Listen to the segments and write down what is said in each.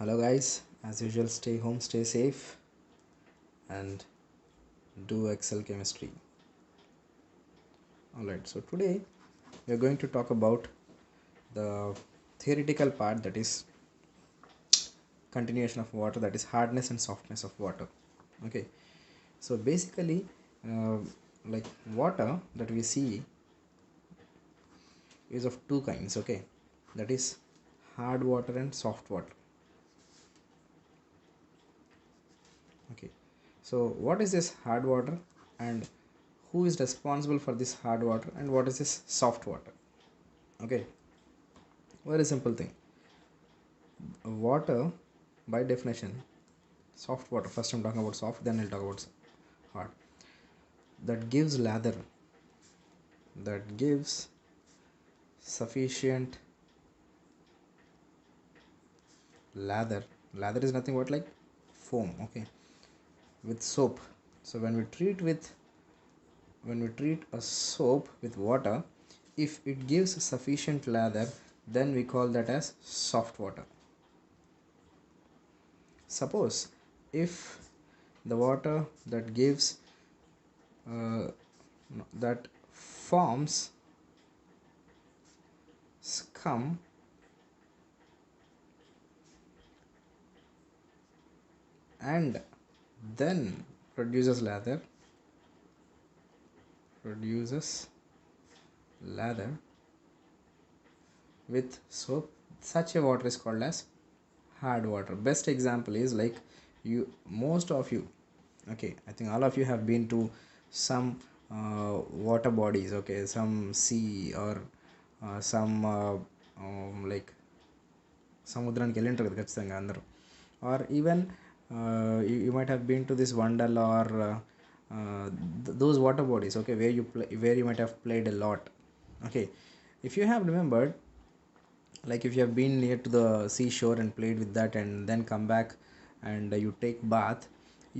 Hello, guys. As usual, stay home, stay safe, and do Excel chemistry. Alright, so today we are going to talk about the theoretical part, that is continuation of water, that is hardness and softness of water. Okay, so basically, uh, like water that we see is of two kinds. Okay, that is hard water and soft water. Okay, so what is this hard water, and who is responsible for this hard water, and what is this soft water? Okay, very simple thing. Water, by definition, soft water, first I'm talking about soft, then I'll talk about hard, that gives lather, that gives sufficient lather is nothing but like foam. Okay, with soap. So when we treat a soap with water, if it gives sufficient lather, then we call that as soft water. Suppose if the water that gives that forms scum and then produces lather with soap, such a water is called as hard water. Best example is like most of you, okay, I think all of you have been to some water bodies. Okay, some sea or some like సముద్రానికి వెళ్ళింటారు కదా ఖచ్చితంగా అందరూ, or even you might have been to this Wonderla or those water bodies, okay, where you might have played a lot. Okay, if you have remembered, like if you have been near to the seashore and played with that and then come back and you take bath,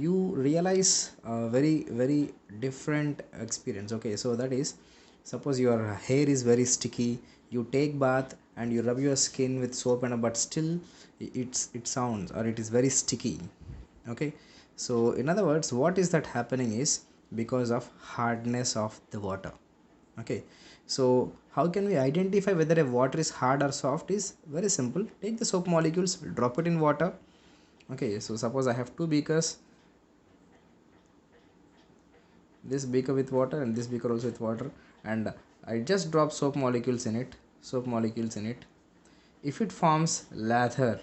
you realize a very very different experience. Okay, so that is, suppose your hair is very sticky, you take bath and you rub your skin with soap and but still it sounds or it is very sticky. Okay, so in other words, what is that happening is because of hardness of the water. Okay, so how can we identify whether a water is hard or soft? Is very simple. Take the soap molecules, drop it in water. Okay, so suppose I have two beakers, this beaker with water and this beaker also with water, and I just drop soap molecules in it. If it forms lather,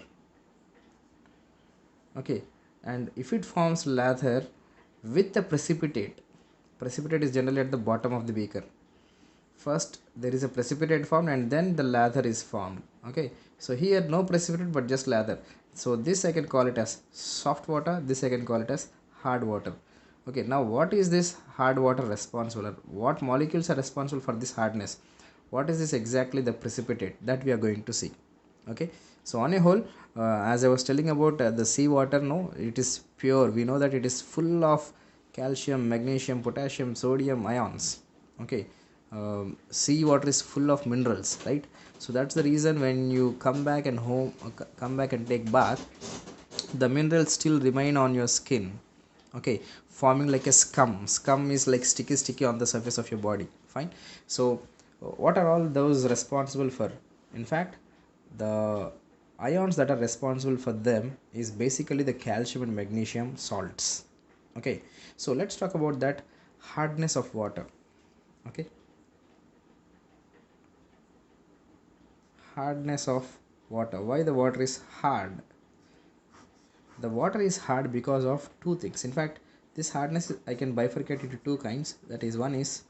okay, and if it forms lather with the precipitate is generally at the bottom of the beaker. First there is a precipitate formed and then the lather is formed. Okay, so here no precipitate but just lather, so this I can call it as soft water, this I can call it as hard water. Okay, now what is this hard water responsible, or what molecules are responsible for this hardness? What is this exactly? The precipitate that we are going to see. Okay, so on a whole, as I was telling about the sea water, no, it is pure. We know that it is full of calcium, magnesium, potassium, sodium ions. Okay, sea water is full of minerals, right? So that's the reason when you come back and come back and take bath, the minerals still remain on your skin. Okay, forming like a scum is like sticky on the surface of your body. Fine. So what are all those responsible for? In fact, the ions that are responsible for them is basically the calcium and magnesium salts. Okay, so let's talk about that hardness of water. Okay, hardness of water. Why the water is hard? The water is hard because of two things. In fact, this hardness I can bifurcate into two kinds. That is, one is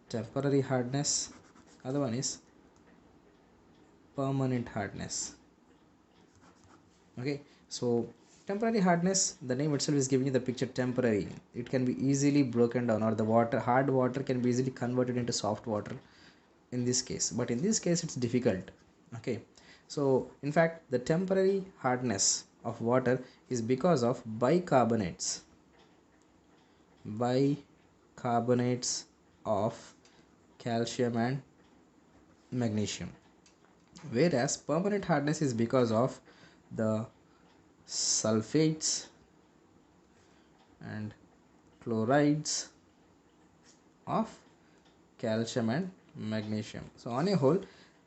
temporary hardness, other one is permanent hardness. Okay, so temporary hardness, the name itself is giving you the picture temporary. It can be easily broken down, or the hard water can be easily converted into soft water in this case, but in this case it's difficult. Okay, so in fact the temporary hardness of water is because of bicarbonates of calcium and magnesium. whereas permanent hardness is because of the sulfates and chlorides of calcium and magnesium. So on a whole,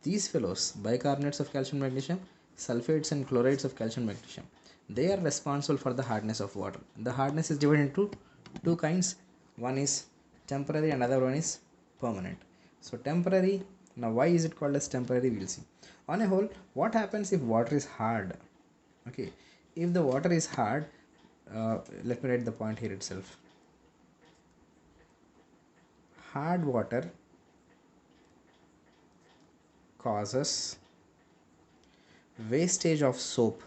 these fellows, bicarbonates of calcium and magnesium, sulfates and chlorides of calcium and magnesium, they are responsible for the hardness of water. The hardness is divided into two kinds. One is temporary and other one is permanent. So temporary, now why is it called as temporary, we'll see. On a whole, what happens if water is hard? Okay, if the water is hard, let me write the point here itself. Hard water causes wastage of soap.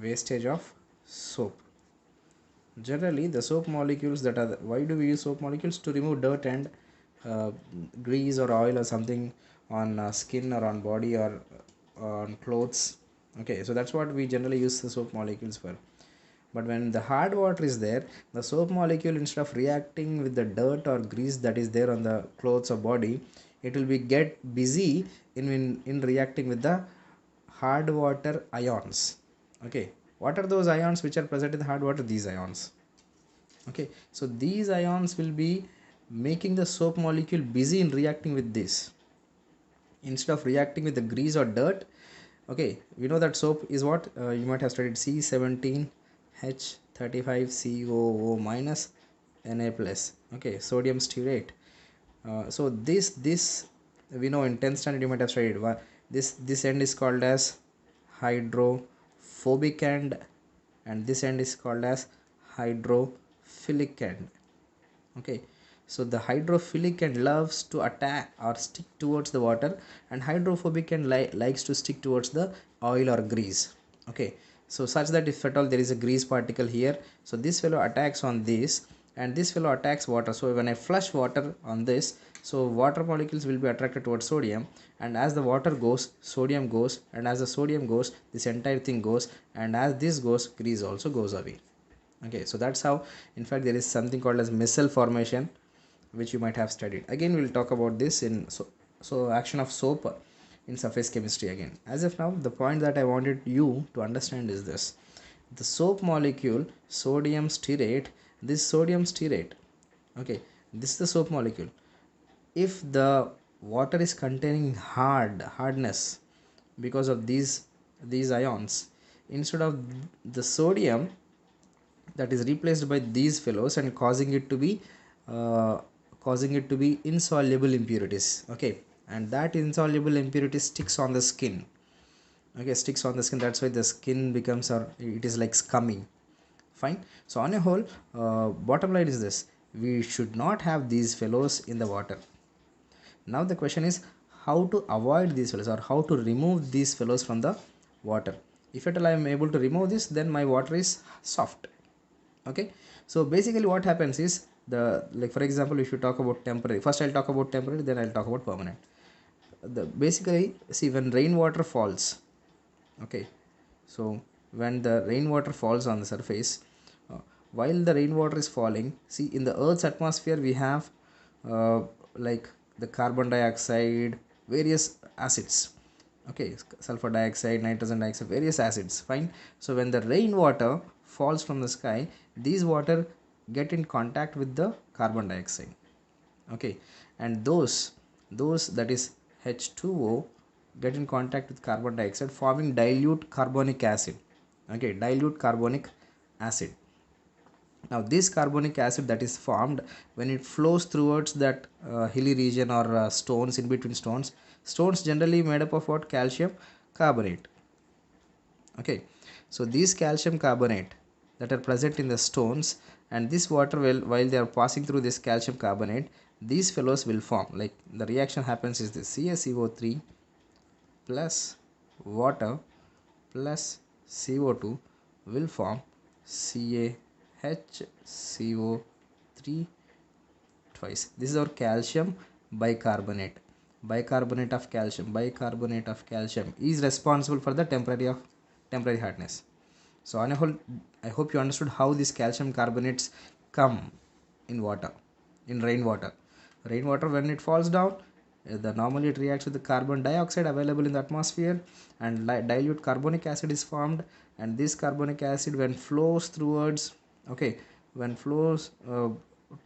Wastage of soap. Generally, the soap molecules that are, why do we use soap molecules? To remove dirt and grease or oil or something on skin or on body or on clothes. Okay, so that's what we generally use the soap molecules for. But when the hard water is there, the soap molecule, instead of reacting with the dirt or grease that is there on the clothes or body, it will be get busy in reacting with the hard water ions. Okay, what are those ions which are present in the hard water? These ions. Okay, so these ions will be making the soap molecule busy in reacting with this instead of reacting with the grease or dirt. Okay, we know that soap is what, you might have studied, C17H35COO minus Na plus. Okay, sodium stearate. So this we know in 10th standard you might have studied. This end is called as hydrophobic end, and this end is called as hydrophilic end. Okay, so the hydrophilic end loves to attack or stick towards the water, and hydrophobic end likes to stick towards the oil or grease. Okay, so such that if at all there is a grease particle here, so this fellow attacks on this and this fellow attacks water. So when I flush water on this, so water molecules will be attracted towards sodium, and as the water goes, sodium goes, and as the sodium goes, this entire thing goes, and as this goes, grease also goes away. Okay, so that's how, in fact, there is something called as micelle formation, which you might have studied. Again, we'll talk about this in so action of soap in surface chemistry again. As of now, the point that I wanted you to understand is this: the soap molecule sodium stearate, this sodium stearate, okay, this is the soap molecule. If the water is containing hardness because of these ions, instead of the sodium, that is replaced by these fellows and uh, causing it to be insoluble impurities. Okay, and that insoluble impurity sticks on the skin. Okay, sticks on the skin, that's why the skin becomes, or it is like scumming. Fine. So on a whole, bottom line is this: we should not have these fellows in the water. Now the question is how to avoid these fellows, or how to remove these fellows from the water. If at all I am able to remove this, then my water is soft. Okay, so basically what happens is, the, like for example, if you talk about temporary, first I'll talk about temporary, then I'll talk about permanent. The basically, see, when rainwater falls, okay, so when the rainwater falls on the surface, while the rainwater is falling, see, in the earth's atmosphere we have like the carbon dioxide, various acids. Okay, sulfur dioxide, nitrogen dioxide, various acids. Fine. So when the rainwater falls from the sky, these water get in contact with the carbon dioxide. Okay, and those that is H2O get in contact with carbon dioxide, forming dilute carbonic acid. Okay, dilute carbonic acid. Now this carbonic acid that is formed, when it flows towards that hilly region or stones, in between stones generally made up of what? Calcium carbonate. Okay, so these calcium carbonate that are present in the stones, and this water will, while they are passing through this calcium carbonate, these fellows will form, like the reaction happens is this: CaCO3 plus water plus CO2 will form CaHCO3 twice. This is our calcium bicarbonate. Bicarbonate of calcium is responsible for the temporary hardness. So on a whole, I hope you understood how these calcium carbonates come in water, in rainwater. Rainwater, when it falls down, The normally it reacts with the carbon dioxide available in the atmosphere, and dilute carbonic acid is formed. And this carbonic acid, when flows towards, okay, when flows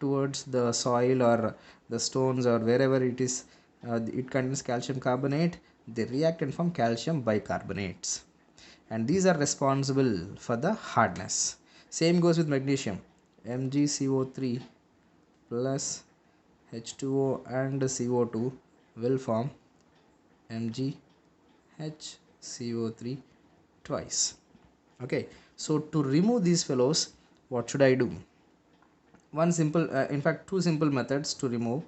towards the soil or the stones or wherever it is, it contains calcium carbonate. They react and form calcium bicarbonates, and these are responsible for the hardness. Same goes with magnesium. MgCO3 plus H2O and CO2 will form MgHCO3 twice. Okay, so to remove these fellows, what should I do? One simple, in fact two simple methods to remove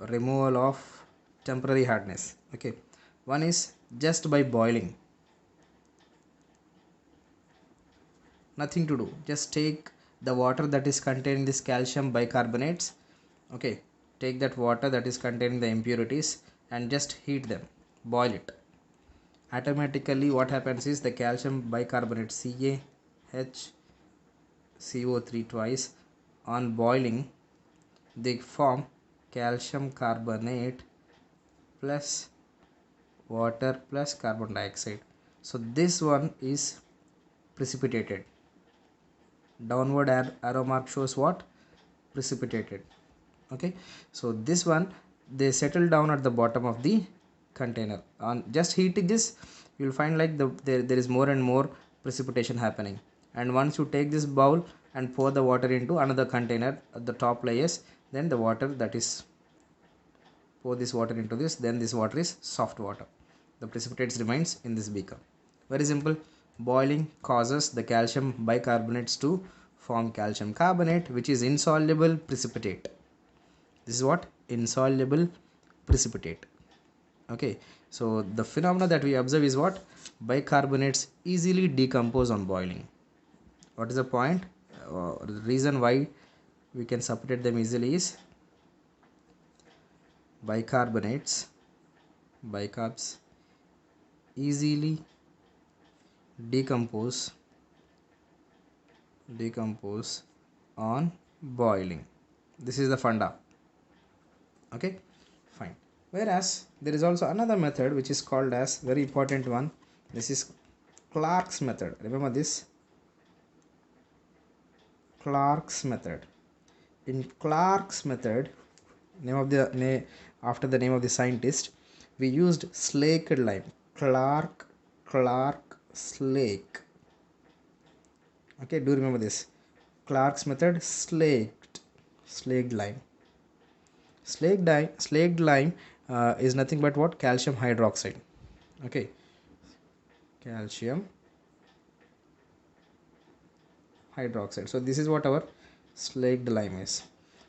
removal of temporary hardness. Okay, one is just by boiling. Nothing to do, just take the water that is containing this calcium bicarbonates. Okay, take that water that is containing the impurities and just heat them, boil it. Automatically what happens is the calcium bicarbonate CaHCO3 twice, on boiling they form calcium carbonate plus water plus carbon dioxide. So this one is precipitated. Downward arrow mark shows what? Precipitated. Okay, so this one, they settle down at the bottom of the container. On just heating this, you will find like there is more and more precipitation happening. And once you take this bowl and pour the water into another container at the top layers, then the water that is, pour this water into this, then this water is soft water. The precipitates remains in this beaker. Very simple. Boiling causes the calcium bicarbonates to form calcium carbonate, which is insoluble precipitate. This is what? Insoluble precipitate. Okay, so the phenomena that we observe is what? Bicarbonates easily decompose on boiling. What is the point? The reason why we can separate them easily is bicarbs easily decompose on boiling. This is the funda. Okay, fine. Whereas there is also another method which is called as, very important one, this is Clark's method. Remember this, Clark's method. In Clark's method, after the name of the scientist, we used slaked lime. Clark slake. Okay, do remember this. Clark's method, slaked lime. Slaked lime is nothing but what? Calcium hydroxide. Okay, calcium hydroxide. So this is what our slaked lime is.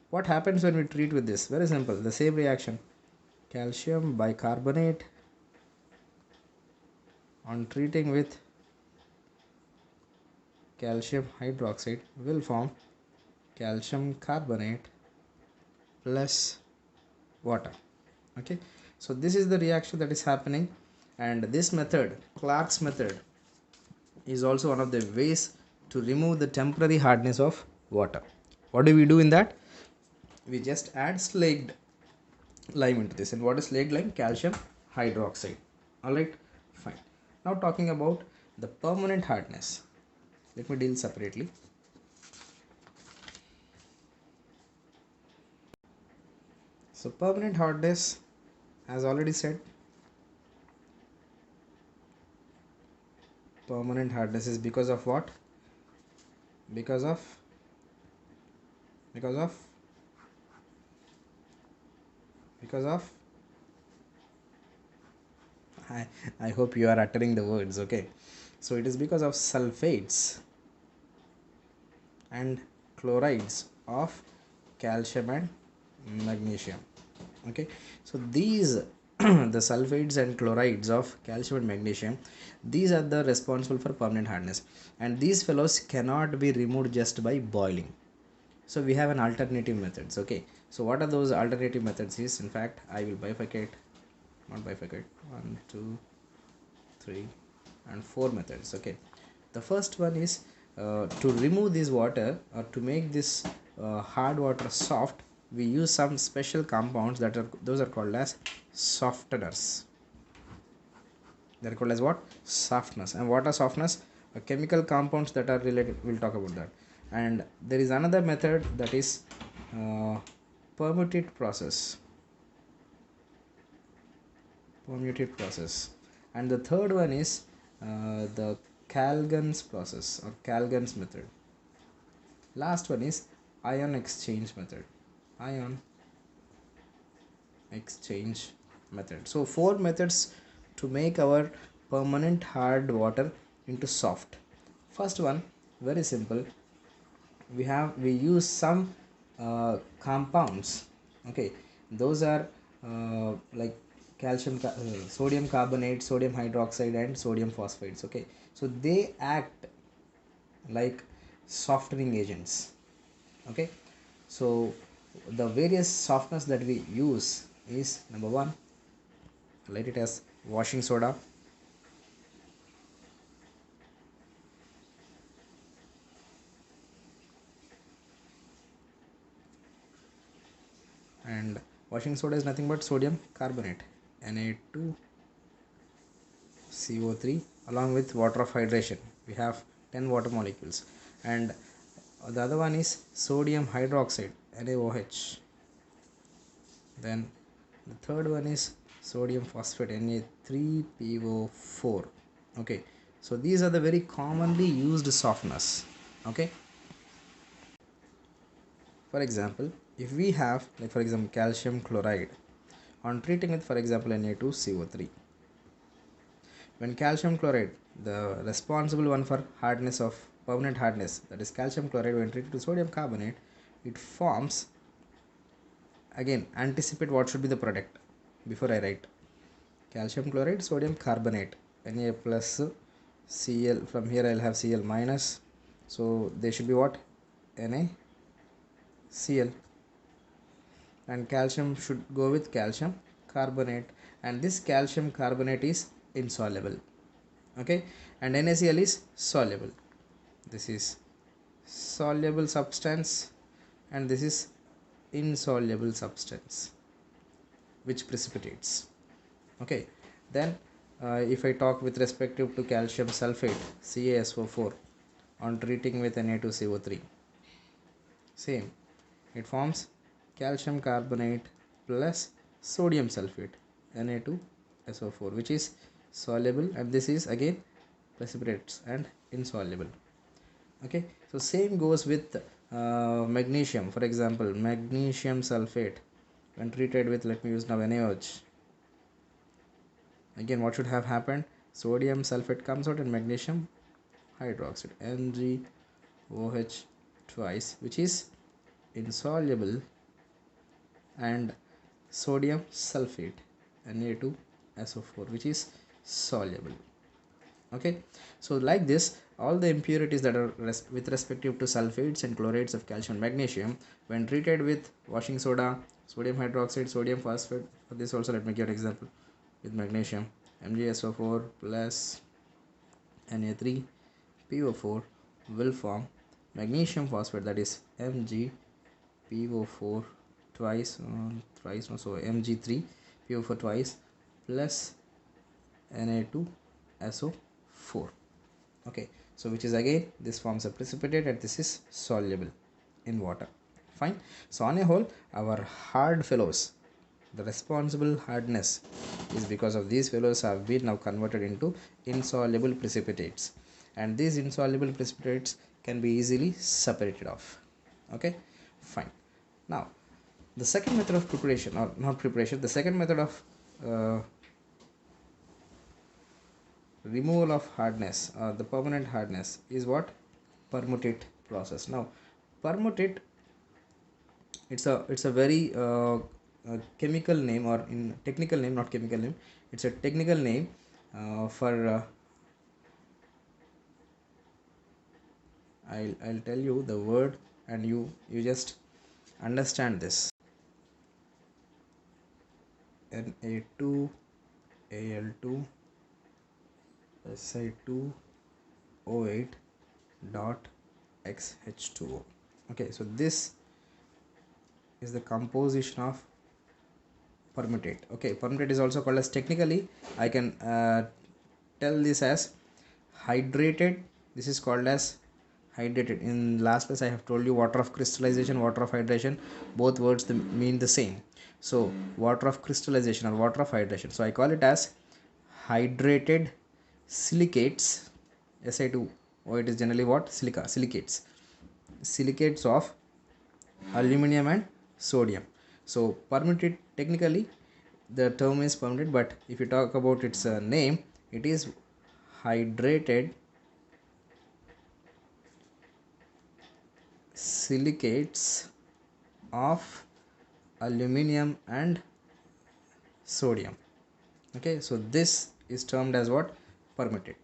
What happens when we treat with this? Very simple, the same reaction. Calcium bicarbonate on treating with calcium hydroxide will form calcium carbonate plus water. Okay, so this is the reaction that is happening, and this method, Clark's method, is also one of the ways to remove the temporary hardness of water. What do we do in that? We just add slaked lime into this. And what is slaked lime? Calcium hydroxide. Alright, fine. Now talking about the permanent hardness, let me deal separately. So permanent hardness, as already said, permanent hardness is because of what? Because of I hope you are uttering the words. Okay, so it is because of sulfates and chlorides of calcium and magnesium. Okay, so these the sulfates and chlorides of calcium and magnesium, these are the responsible for permanent hardness, and these fellows cannot be removed just by boiling. So we have an alternative methods. Okay, so what are those alternative methods is, in fact I will bifurcate, not bifurcate, 1 2 3 and 4 methods. Okay, the first one is to remove this water or to make this hard water soft, we use some special compounds that are those are called as softeners. They're called as what? Softness. And what are softness? Chemical compounds that are related. We'll talk about that. And there is another method, that is permutate process. Permutate process. And the third one is the Kalgan's process or Kalgan's method. Last one is ion exchange method. Ion exchange method. So 4 methods to make our permanent hard water into soft. First one, very simple. We use some compounds. Okay, those are like sodium carbonate, sodium hydroxide, and sodium phosphates. Okay, so they act like softening agents. Okay, so the various softness that we use is, number one, write it as washing soda, and washing soda is nothing but sodium carbonate, Na2CO3, along with water of hydration. We have 10 water molecules. And the other one is sodium hydroxide, NaOH. Then the third one is sodium phosphate, Na3PO4. Okay, so these are the very commonly used softeners. Okay, for example, if we have, like for example, calcium chloride, on treating with, for example, Na2CO3, when calcium chloride, the responsible one for hardness of permanent hardness, that is calcium chloride, when treated to sodium carbonate, it forms, again anticipate what should be the product before I write. Calcium chloride, sodium carbonate, Na plus Cl. From here I'll have Cl minus, so they should be what? NaCl. And calcium should go with calcium carbonate, and this calcium carbonate is insoluble. Okay, and NaCl is soluble. This is soluble substance, and this is insoluble substance which precipitates. Okay, then if I talk with respect to calcium sulfate, CaSO4, on treating with Na2CO3, same, it forms calcium carbonate plus sodium sulfate, Na2SO4, which is soluble, and this is again precipitates and insoluble. Okay, so same goes with magnesium. For example, magnesium sulfate, when treated with, let me use now NaOH, again what should have happened? Sodium sulfate comes out and magnesium hydroxide, MgOH twice, which is insoluble, and sodium sulfate, Na2SO4, which is soluble. Okay, so like this, all the impurities that are with respective to sulfates and chlorides of calcium and magnesium, when treated with washing soda, sodium hydroxide, sodium phosphate, for this also let me give an example with magnesium, MgSO4 plus Na3PO4 will form magnesium phosphate, that is MgPO4 twice, thrice, no, so Mg3PO4 twice plus Na2SO4. Okay, so which is again, this forms a precipitate and this is soluble in water. Fine. So on a whole, our hard fellows, the responsible hardness is because of these fellows have been now converted into insoluble precipitates, and these insoluble precipitates can be easily separated off. Okay, fine. Now the second method of preparation, or not preparation, the second method of removal of hardness, the permanent hardness, is what? Permutate process. Now permutate, it's a very chemical name, or in technical name, not chemical name, it's a technical name for I'll tell you the word, and you just understand this. Na2Al2 Si2O8 dot XH2O. Okay, so this is the composition of permutate. Okay, permutate is also called as, technically I can tell this as hydrated. This is called as hydrated. In last class I have told you water of crystallization, water of hydration, both words mean the same. So water of crystallization or water of hydration, so I call it as hydrated silicates. Si2O, it is generally what? Silicates of aluminum and sodium. So permutate, technically the term is permutate, but if you talk about its name, it is hydrated silicates of aluminum and sodium. Okay, so this is termed as what? Permutate.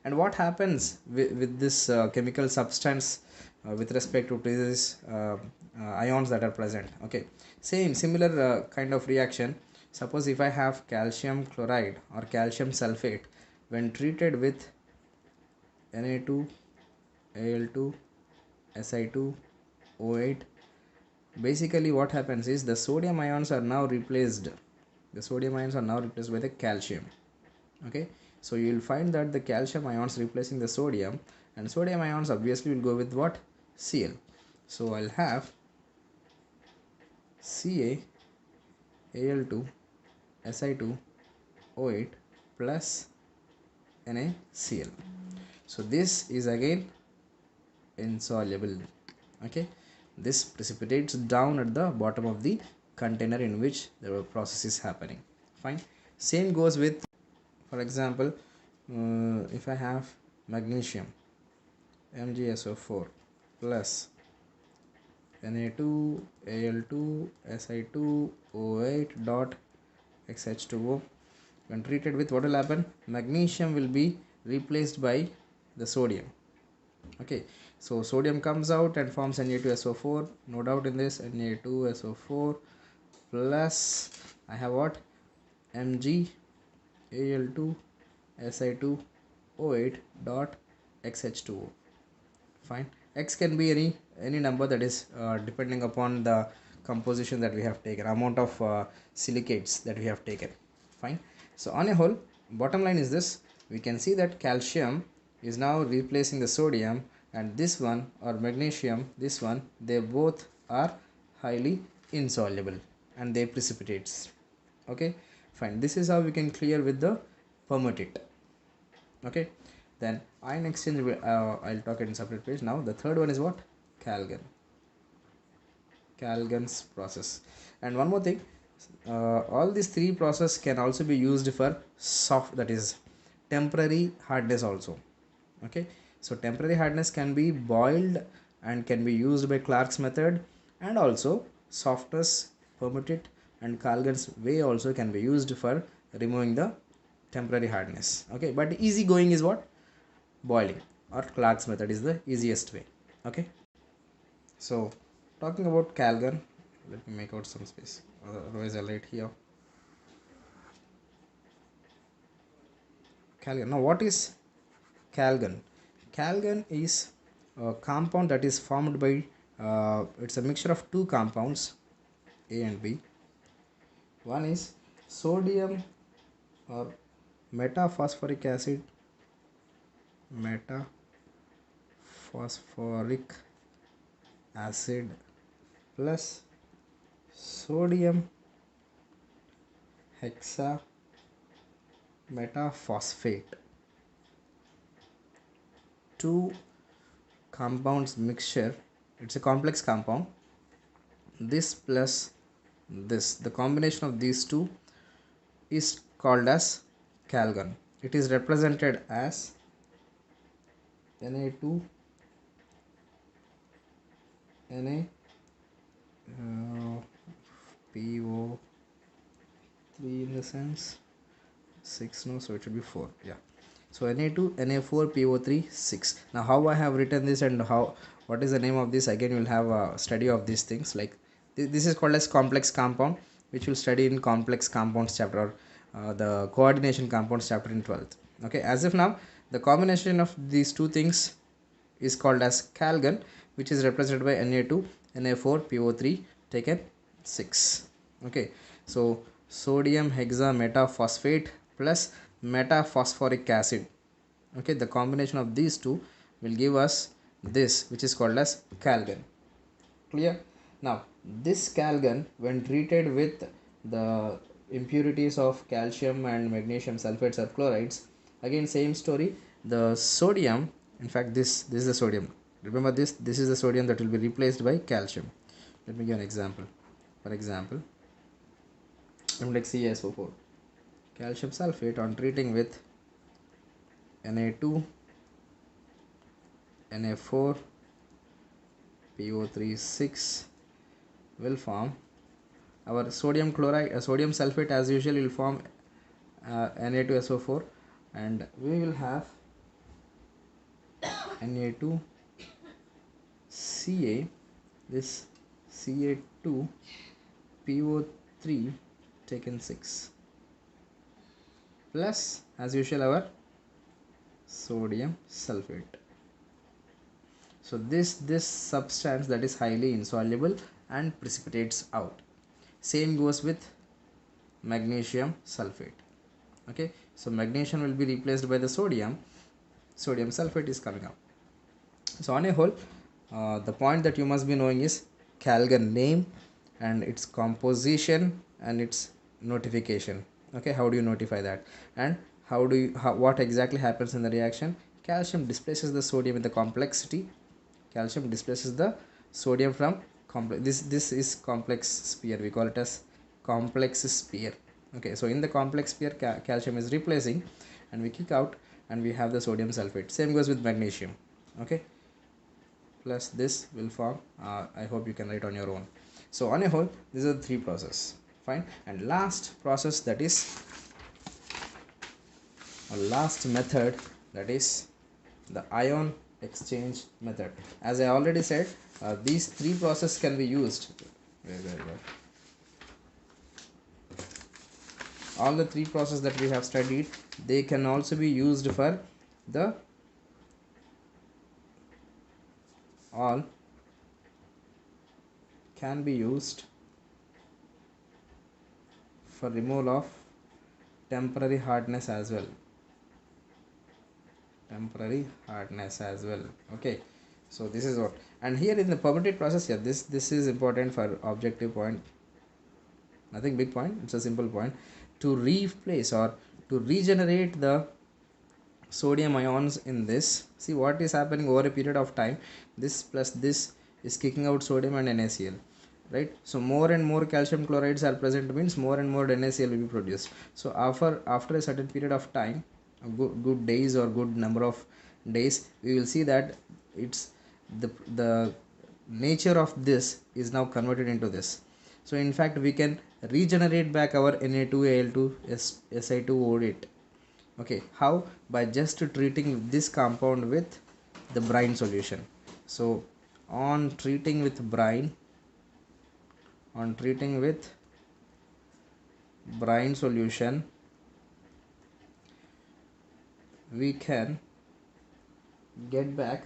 And what happens with this chemical substance with respect to these ions that are present? Okay, similar kind of reaction. Suppose if I have calcium chloride or calcium sulfate, when treated with Na2 Al2 Si2 O8, basically what happens is the sodium ions are now replaced. The sodium ions are now replaced by the calcium. Okay, so you will find that the calcium ions replacing the sodium, and sodium ions obviously will go with what? Cl. So I'll have Ca Al2 Si2 O8 plus NaCl. So this is again insoluble. Okay, this precipitates down at the bottom of the container in which the process is happening. Fine. Same goes with, for example, if I have magnesium MgSO4 plus Na2 Al2 Si2 O8 dot XH2O, when treated with, what will happen? Magnesium will be replaced by the sodium. Okay, so sodium comes out and forms Na2SO4, no doubt in this. Na2SO4 plus I have what? Mg Al2Si2O8 dot XH2O. Fine. X can be any number, that is depending upon the composition that we have taken, amount of silicates that we have taken. Fine. So on a whole, bottom line is this: we can see that calcium is now replacing the sodium, and this one, or magnesium, this one, they both are highly insoluble and they precipitates. Okay, fine. This is how we can clear with the permutate. Okay, then ion exchange, I'll talk it in separate page. Now the third one is what? Calgon's process. And one more thing, all these three processes can also be used for soft, that is temporary hardness also. Okay, so temporary hardness can be boiled and can be used by Clark's method, and also softness, permutate and Calgon's way also can be used for removing the temporary hardness. Okay, but easy going is what? Boiling, or Clark's method is the easiest way. Okay, so talking about Calgon, let me make out some space, otherwise I'll write here. Calgon. Now what is Calgon? Calgon is a compound that is formed by it's a mixture of two compounds, A and B. One is sodium or metaphosphoric acid, plus sodium hexametaphosphate. Two compounds mixture, it's a complex compound. This plus this, the combination of these two is called as Calgon. It is represented as Na2 Na PO3 in the sense 6, no, so it should be 4. Yeah, so Na2 Na4 PO3 6. Now how I have written this and what is the name of this, again you will have a study of these things. Like this is called as complex compound, which we'll study in complex compounds chapter, or the coordination compounds chapter in 12th. Okay, as of now, the combination of these two things is called as Calgon, which is represented by Na2 Na4 PO3 taken 6. Okay, so sodium hexametaphosphate plus metaphosphoric acid. Okay, the combination of these two will give us this, which is called as calgon. Clear? Now this calgon, when treated with the impurities of calcium and magnesium sulfates or chlorides, again same story. The sodium, in fact this is the sodium, remember this is the sodium that will be replaced by calcium. Let me give an example. For example, I'm like CaSO4, calcium sulfate on treating with Na2, Na4, PO3 6 will form our sodium chloride, sodium sulfate as usual will form Na2SO4, and we will have Na2 Ca, this Ca2 PO3 taken 6 plus as usual our sodium sulfate. So this substance that is highly insoluble and precipitates out. Same goes with magnesium sulfate. Okay, so magnesium will be replaced by the sodium sulfate is coming out. So on a whole, the point that you must be knowing is calgon name and its composition and its notification. Okay, how do you notify that, and what exactly happens in the reaction? Calcium displaces the sodium in the complexity. Calcium displaces the sodium from complex. This is complex sphere, we call it as complex sphere. Okay, so in the complex sphere calcium is replacing, and we kick out and we have the sodium sulfate. Same goes with magnesium. Okay, plus this will form, I hope you can write on your own. So on a whole, these are the three process. Fine. And last process, that is a last method, that is the ion exchange method. As I already said, these three processes can be used. All the three processes that we have studied, they can also be used for the all can be used for removal of temporary hardness as well. Okay, so this is what, and here in the permutate process, yeah, this is important for objective point, nothing big point, it's a simple point. To replace or to regenerate the sodium ions in this, see what is happening over a period of time, this plus this is kicking out sodium and NaCl, right? So more and more calcium chlorides are present, means more and more NaCl will be produced. So after a certain period of time, good days or good number of days, we will see that it's the nature of this is now converted into this. So in fact we can regenerate back our Na2Al2 Si2O8. Okay, how? By just treating this compound with the brine solution. So on treating with brine solution, we can get back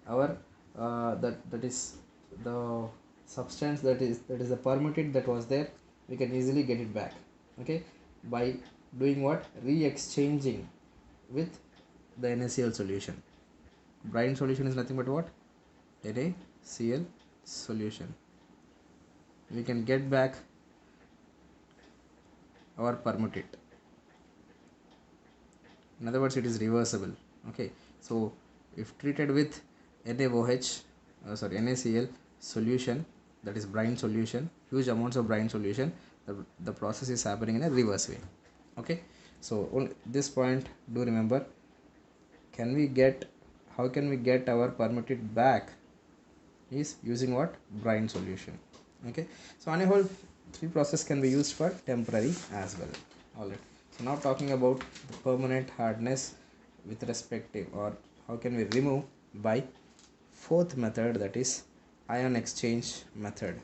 our that is the substance that is the permutate that was there, we can easily get it back. Okay, by doing what? Re-exchanging with the NaCl solution. Brine solution is nothing but what? NaCl solution. We can get back our permutate. In other words, it is reversible. Okay, so if treated with NaCl solution, that is brine solution, huge amounts of brine solution, the process is happening in a reverse way. Okay, so on this point, do remember, how can we get our permutate back is using what? Brine solution. Okay, so on a whole, three process can be used for temporary as well. All right, so now talking about the permanent hardness with respective, or how can we remove by fourth method, that is ion exchange method.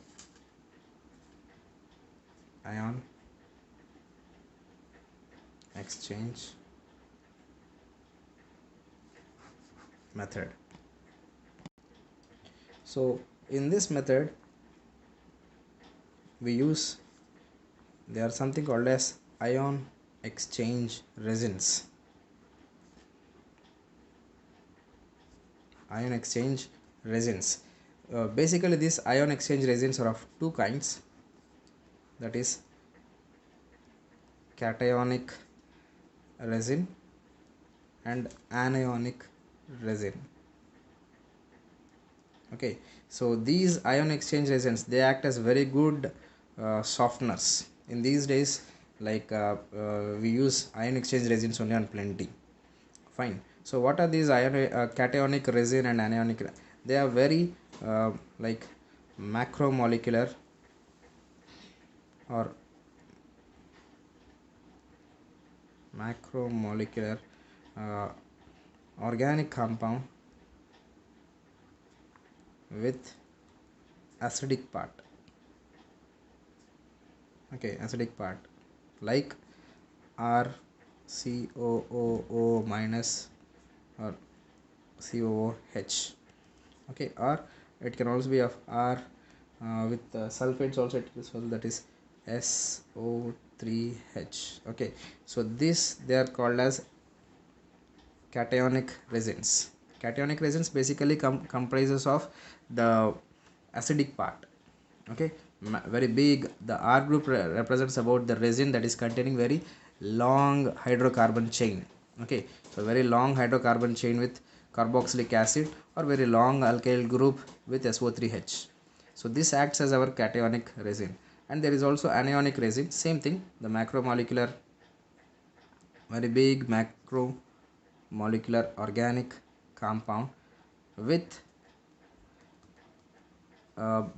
Ion exchange method. So in this method, we use, they are something called as ion exchange resins. Ion exchange resins. Basically these ion exchange resins are of two kinds, that is cationic resin and anionic resin. Okay, so these ion exchange resins, they act as very good softeners in these days. Like we use ion exchange resins only on plenty. Fine. So what are these cationic resin and anionic? They are very like macromolecular or macromolecular uh, organic compound with acidic part. Okay, acidic part like RCOOO minus or COOH. Okay, or it can also be of R with sulfates also, it is also, that is SO3H. Okay, so this they are called as cationic resins. Cationic resins basically comprises of the acidic part. Okay, very big, the R group represents about the resin that is containing very long hydrocarbon chain. Okay, so very long hydrocarbon chain with carboxylic acid, or very long alkyl group with SO3H. So this acts as our cationic resin. And there is also anionic resin, same thing, the macromolecular, very big macromolecular organic compound with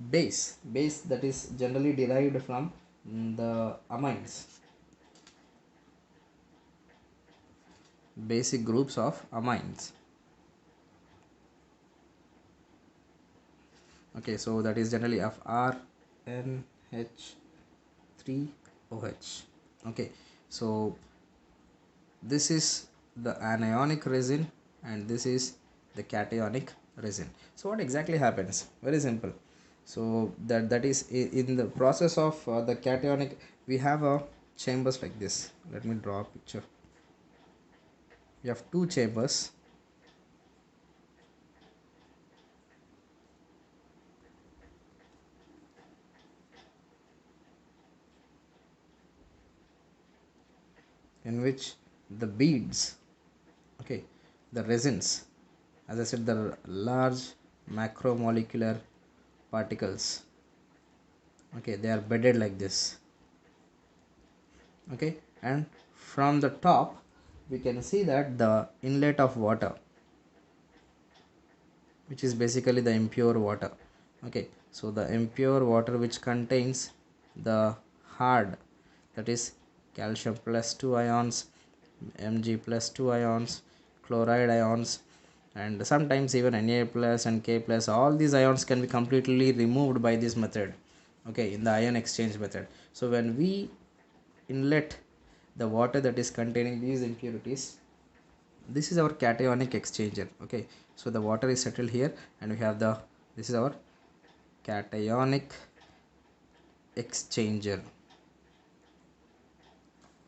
base that is generally derived from the amines, basic groups of amines. Okay, so that is generally of RNH3OH. Okay, so this is the anionic resin and this is the cationic resin. So what exactly happens? Very simple. So that is in the process of the cationic, we have a chambers like this. Let me draw a picture. We have two chambers. In which the beads, okay, the resins, as I said, the large macromolecular particles, okay, they are bedded like this. Okay, and from the top we can see that the inlet of water, which is basically the impure water. Okay, so the impure water which contains the hard, that is calcium plus 2 ions, Mg plus 2 ions, chloride ions, and sometimes even Na plus and K plus, all these ions can be completely removed by this method. Okay, in the ion exchange method. So when we inlet the water that is containing these impurities, this is our cationic exchanger. Okay, so the water is settled here and we have the, this is our cationic exchanger.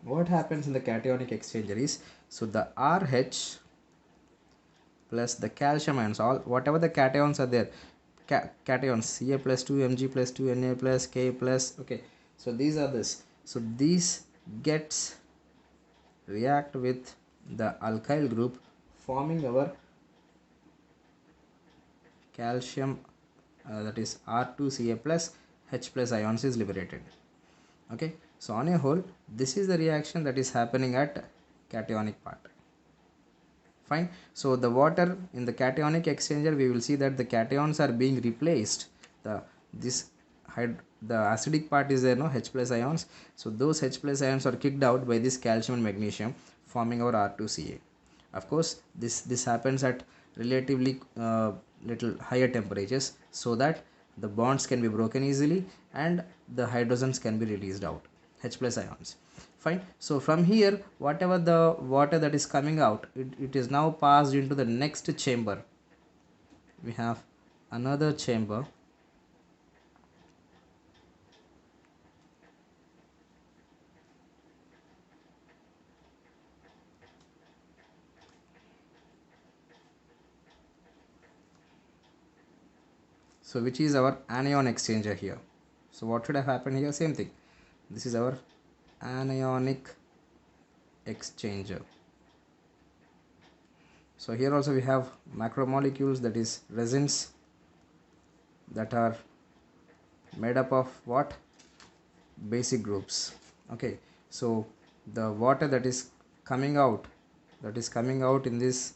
What happens in the cationic exchanger is, so the RH plus the calcium ions, all whatever the cations are there, cations Ca plus 2, Mg plus 2, Na plus, K plus. Okay, so these are this, so these gets react with the alkyl group, forming our calcium, that is R2Ca plus, H plus ions is liberated. Okay, so on a whole, this is the reaction that is happening at cationic part. Fine. So the water in the cationic exchanger, we will see that the cations are being replaced. This the acidic part is there, no, H plus ions. So those H plus ions are kicked out by this calcium and magnesium, forming our R2Ca. Of course, this happens at relatively little higher temperatures, so that the bonds can be broken easily and the hydrogens can be released out, H plus ions. Fine. So from here, whatever the water that is coming out, it is now passed into the next chamber. We have another chamber So which is our anion exchanger here. So what should have happened here? Same thing. This is our anionic exchanger. So here also we have macromolecules, that is resins, that are made up of what? Basic groups. Okay, so the water that is coming out, in this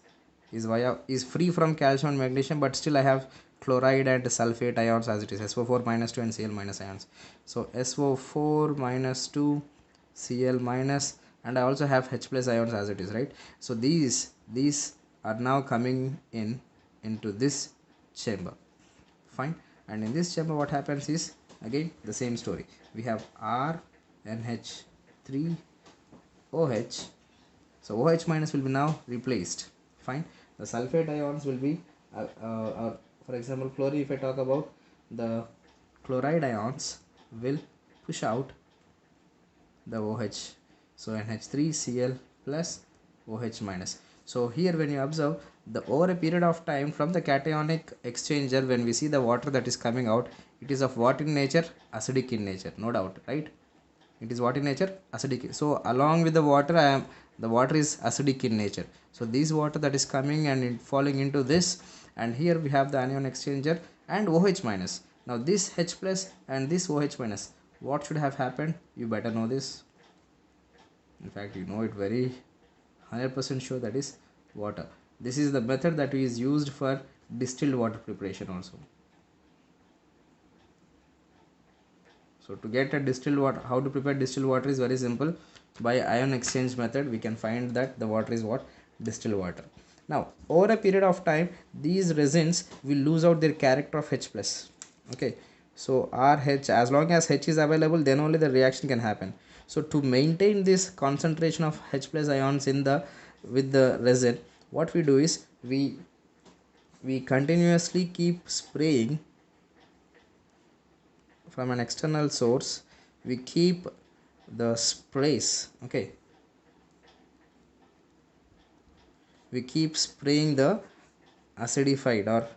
is free from calcium and magnesium, but still I have chloride and sulfate ions as it is, SO4 minus 2 and Cl minus ions. So SO4 minus 2, Cl minus, and I also have H plus ions as it is, right? So these are now coming into this chamber. Fine. And in this chamber what happens is again the same story. We have RNH3OH. So OH minus will be now replaced. Fine. The sulfate ions will be for example chlorine, if I talk about, the chloride ions will push out the OH. So NH3Cl plus OH minus. So here when you observe, the over a period of time from the cationic exchanger, when we see the water that is coming out, it is of what in nature? Acidic in nature, no doubt, right? It is what in nature? Acidic. So along with the water, the water is acidic in nature. So this water that is coming and falling into this, and here we have the anion exchanger and OH minus. Now this H plus and this OH minus, what should have happened? You better know this. In fact, you know it very 100% sure, that is water. This is the method that is used for distilled water preparation also. So to get a distilled water, how to prepare distilled water is very simple. By ion exchange method we can find that the water is what? Distilled water. Now over a period of time, these resins will lose out their character of H plus. Okay, so RH, as long as H is available, then only the reaction can happen. So to maintain this concentration of H plus ions with the resin, what we do is we continuously keep spraying from an external source. We keep the sprays, okay, we keep spraying the acidified or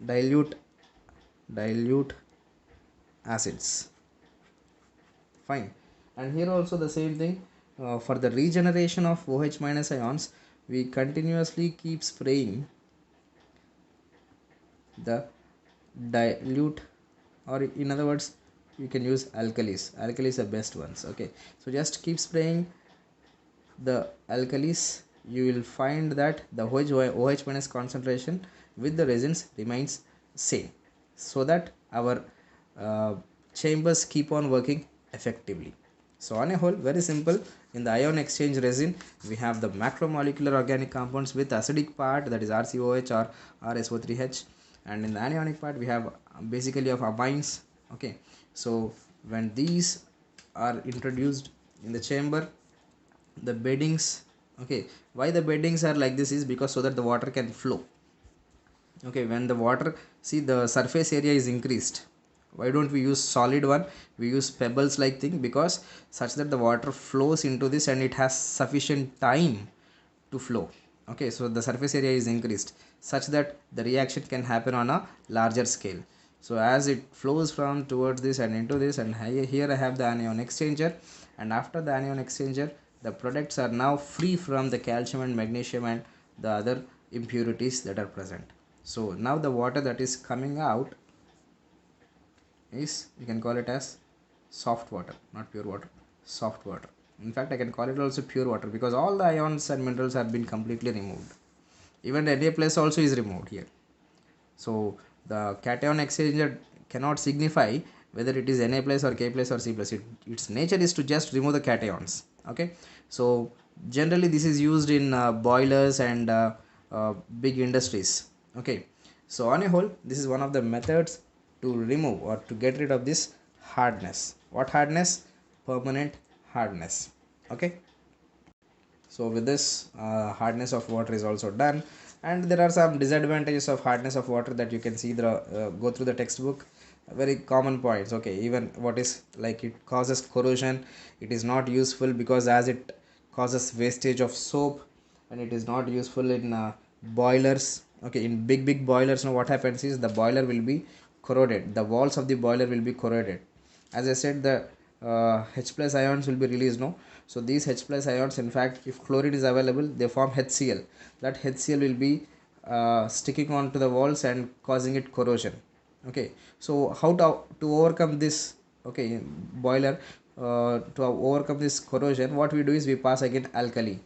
dilute acids. Fine. And here also the same thing, for the regeneration of OH minus ions, we continuously keep spraying the dilute, or in other words you can use alkalis. Alkalis are best ones. Okay, so just keep spraying the alkalis. You will find that the OH minus concentration with the resins remains same, so that our chambers keep on working effectively. So on a whole, very simple. In the ion exchange resin, we have the macromolecular organic compounds with acidic part, that is RCOH or RSO3H, and in the anionic part we have basically of amines. Okay, so when these are introduced in the chamber, the beddings, okay, why the beddings are like this is because so that the water can flow. Okay, when the water, see, the surface area is increased, why don't we use solid one? We use pebbles like thing, because such that the water flows into this and it has sufficient time to flow. Okay, so the surface area is increased such that the reaction can happen on a larger scale. So as it flows from towards this and into this, and here I have the anion exchanger, and after the anion exchanger, the products are now free from the calcium and magnesium and the other impurities that are present. So now the water that is coming out is, you can call it as soft water, not pure water, soft water. In fact, I can call it also pure water, because all the ions and minerals have been completely removed. Even the Na plus also is removed here. So the cation exchanger cannot signify whether it is Na plus or K plus or C plus. Its nature is to just remove the cations. Okay, so generally this is used in boilers and big industries. Okay, so on a whole, this is one of the methods to remove or to get rid of this hardness. What hardness? Permanent hardness. Okay, so with this, hardness of water is also done, and there are some disadvantages of hardness of water that you can see go through the textbook. Very common points. Okay, even what is like, it causes corrosion, it is not useful because as it causes wastage of soap, and it is not useful in boilers. Okay, in big boilers now what happens is the boiler will be corroded, the walls of the boiler will be corroded. As I said, the H plus ions will be released, no. So these H plus ions, in fact, if chlorine is available, they form HCl. That HCl will be sticking on to the walls and causing it corrosion. Okay, so how to overcome this? Okay, boiler, to overcome this corrosion, what we do is we pass again alkali.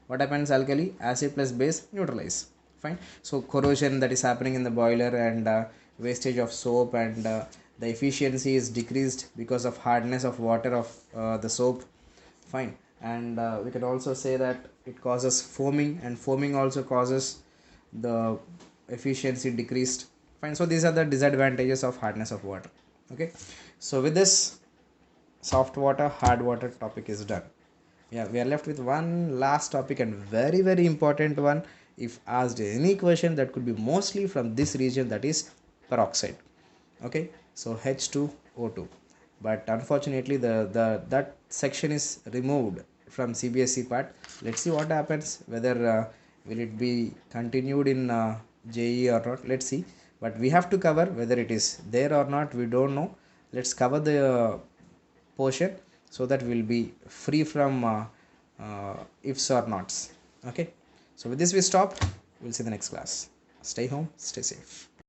What happens? Alkali, acid plus base neutralize. Fine. So corrosion that is happening in the boiler, and wastage of soap, and the efficiency is decreased because of hardness of water of the soap. Fine. And we can also say that it causes foaming, and foaming also causes the efficiency decreased. Fine. So these are the disadvantages of hardness of water. Okay, so with this, soft water hard water topic is done. Yeah, we are left with one last topic, and very important one. If asked any question, that could be mostly from this region, that is peroxide. Okay, so H2O2, but unfortunately the that section is removed from CBSE part. Let's see what happens, whether will it be continued in JE or not. Let's see, but we have to cover whether it is there or not, we don't know. Let's cover the portion, so that we'll be free from ifs or nots. Okay, so with this we stop. We'll see the next class. Stay home, stay safe.